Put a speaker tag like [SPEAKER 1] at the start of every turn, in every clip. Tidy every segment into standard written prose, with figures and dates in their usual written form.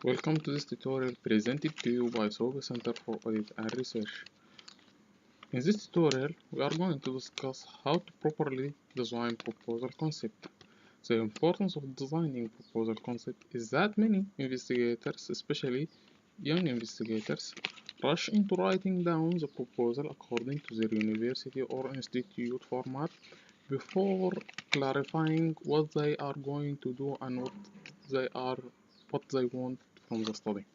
[SPEAKER 1] Welcome to this tutorial presented to you by Soga Center for Audit and Research. In this tutorial, we are going to discuss how to properly design proposal concept. The importance of designing proposal concept is that many investigators, especially young investigators, rush into writing down the proposal according to their university or institute format before clarifying what they are going to do and what they want from the study.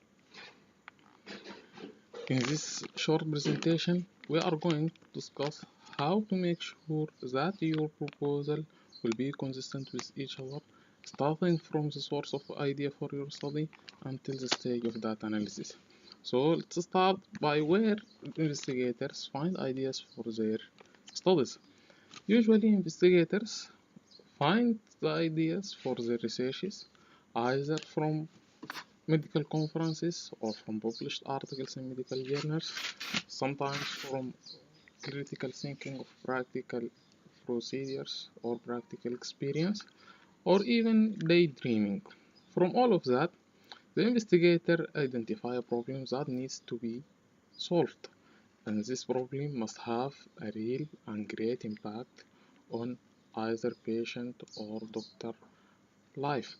[SPEAKER 1] In this short presentation, we are going to discuss how to make sure that your proposal will be consistent with each other, starting from the source of idea for your study until the stage of data analysis. So let's start by where investigators find ideas for their studies. Usually investigators find the ideas for their researches either from medical conferences or from published articles in medical journals, sometimes from critical thinking of practical procedures or practical experience, or even daydreaming. From all of that, the investigator identifies a problem that needs to be solved, and this problem must have a real and great impact on either patient or doctor life.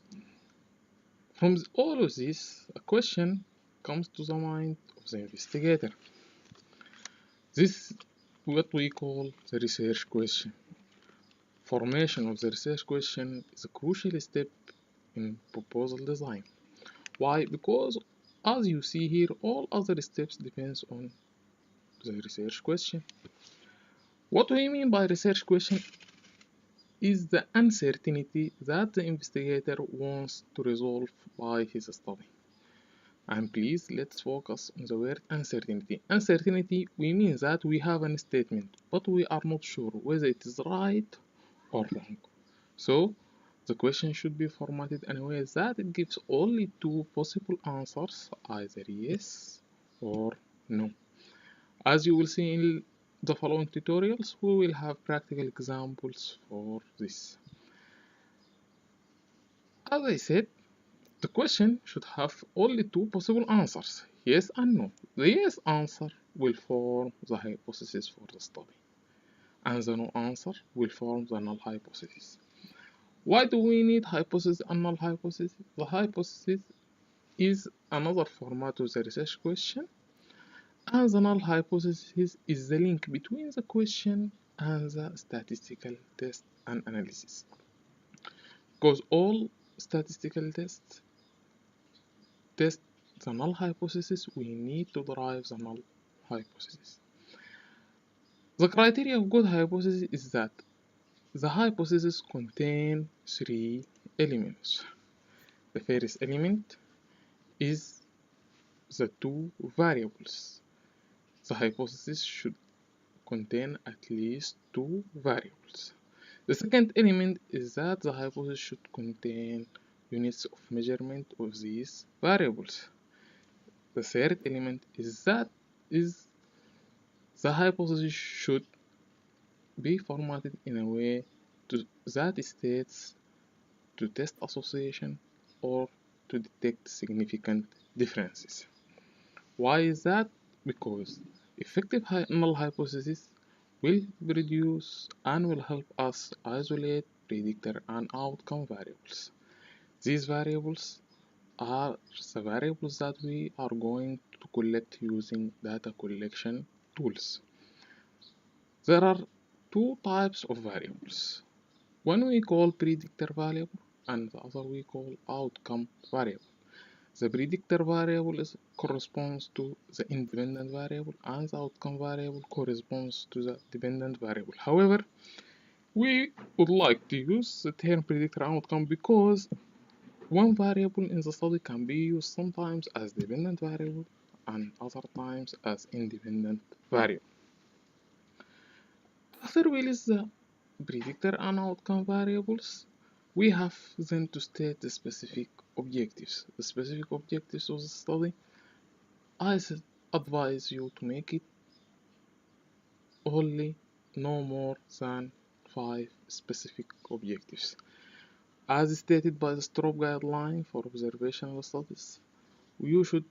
[SPEAKER 1] From all of this, a question comes to the mind of the investigator. This is what we call the research question. Formation of the research question is a crucial step in proposal design. Why? Because as you see here, all other steps depends on the research question. What we mean by research question is the uncertainty that the investigator wants to resolve by his study. And please, let's focus on the word uncertainty. Uncertainty, we mean that we have a statement, but we are not sure whether it is right or wrong. So, the question should be formatted in a way that it gives only two possible answers, either yes or no. As you will see in the following tutorials, we will have practical examples for this. As I said, the question should have only two possible answers, yes and no. The yes answer will form the hypothesis for the study, and the no answer will form the null hypothesis. Why do we need hypothesis and null hypothesis? The hypothesis is another format of the research question, and the null hypothesis is the link between the question and the statistical test and analysis. Because all statistical tests test the null hypothesis, we need to derive the null hypothesis. The criteria of good hypothesis is that the hypothesis contains three elements. The first element is the two variables. The hypothesis should contain at least two variables. The second element is that the hypothesis should contain units of measurement of these variables. The third element is that the hypothesis should be formatted in a way that states to test association or to detect significant differences. Why is that? Because effective null hypothesis will produce and will help us isolate predictor and outcome variables. These variables are the variables that we are going to collect using data collection tools. There are two types of variables. One we call predictor variable and the other we call outcome variable. The predictor variable corresponds to the independent variable and the outcome variable corresponds to the dependent variable. However, we would like to use the term predictor and outcome because one variable in the study can be used sometimes as dependent variable and other times as independent variable. After we list the predictor and outcome variables, we have then to state the specific objectives. The specific objectives of the study, I advise you to make it only no more than 5 specific objectives. As stated by the STROP guideline for observational studies, You should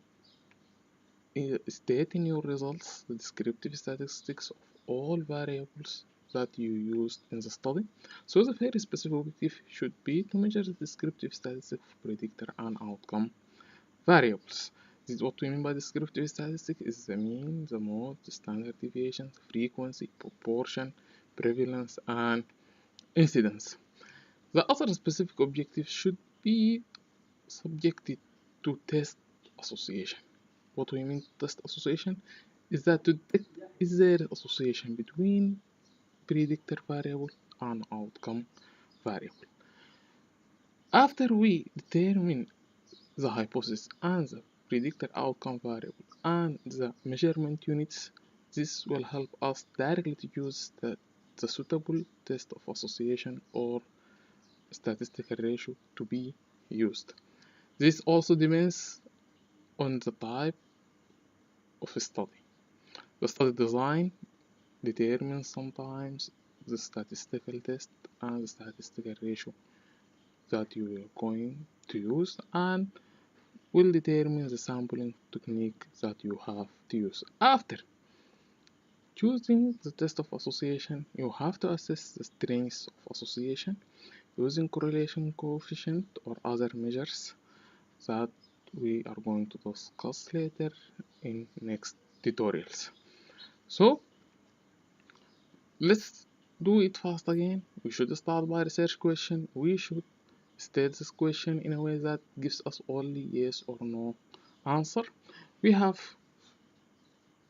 [SPEAKER 1] state in your results the descriptive statistics of all variables that you used in the study. So the very specific objective should be to measure the descriptive statistics of predictor and outcome variables. This is what we mean by descriptive statistic is the mean, the mode, the standard deviation, frequency, proportion, prevalence, and incidence. The other specific objective should be subjected to test association. What we mean test association is that to detect is there association between predictor variable and outcome variable. After we determine the hypothesis and the predictor outcome variable and the measurement units, this will help us directly to use the suitable test of association or statistical ratio to be used. This also depends on the type of study. The study design determines sometimes the statistical test and the statistical ratio that you are going to use and will determine the sampling technique that you have to use. After choosing the test of association, you have to assess the strength of association using correlation coefficient or other measures that we are going to discuss later in next tutorials. So let's do it fast again. We should start by research question. We should state this question in a way that gives us only yes or no answer. We have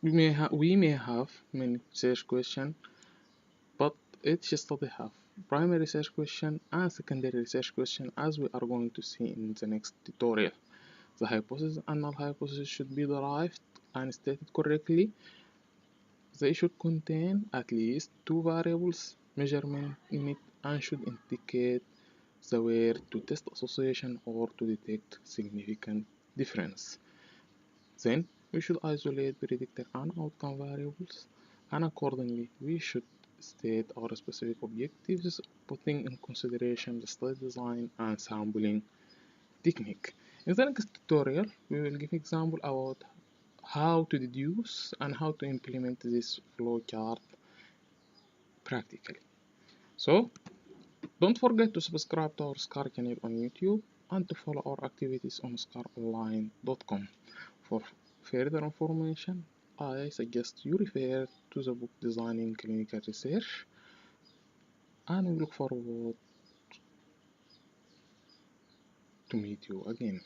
[SPEAKER 1] we may have many research question, but each study have primary research question and secondary research question as we are going to see in the next tutorial. The hypothesis and null hypothesis should be derived and stated correctly. They should contain at least two variables measurement in it and should indicate the where to test association or to detect significant difference. Then we should isolate predictor and outcome variables, and accordingly we should state our specific objectives, putting in consideration the study design and sampling technique. In the next tutorial, we will give example about how to deduce and how to implement this flowchart practically. So don't forget to subscribe to our SCAR channel on YouTube and to follow our activities on scaronline.com. For further information, I suggest you refer to the book Designing Clinical Research, and we look forward to meet you again.